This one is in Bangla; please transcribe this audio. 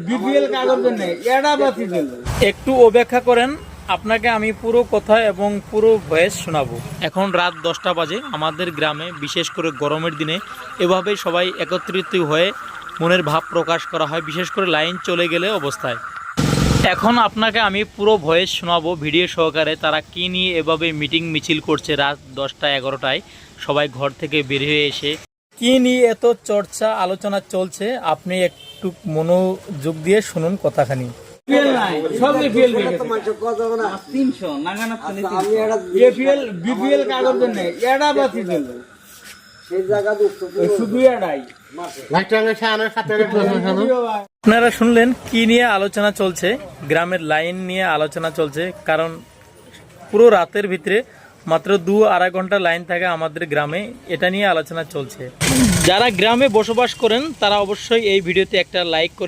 বিপিএল কাগজের নেই, এটা বাতিল। একটু অপেক্ষা করেন, আপনাকে আমি পুরো কথা এবং পুরো ভয়েস শোনাবো। এখন রাত 10টা বাজে। আমাদের গ্রামে বিশেষ করে গরমের দিনে এভাবেই সবাই একত্রিত হয়ে মনের ভাব প্রকাশ করা হয়, বিশেষ করে লাইন চলে গেলে অবস্থায়। এখন আপনাকে আমি পুরো ভয়েস শোনাবো ভিডিও সহকারে, তারা কী নিয়ে এভাবে মিটিং মিছিল করছে রাত 10টা 11টায় সবাই ঘর থেকে বের হয়ে এসে। কী নিয়ে এত চর্চা আলোচনা চলছে আপনি একটু মনোযোগ দিয়ে শুনুন কথাখানি। বিপিএল কাগজের নেই, এটা বাতিল। শুধু এটাই। আপনারা শুনলেন কি নিয়ে আলোচনা চলছে, গ্রামের লাইন নিয়ে আলোচনা চলছে। কারণ পুরো রাতের ভিতরে মাত্র 2-2.5 ঘন্টা লাইন থাকে আমাদের গ্রামে, এটা নিয়ে আলোচনা চলছে। যারা গ্রামে বসবাস করেন তারা অবশ্যই এই ভিডিওতে একটা লাইক করে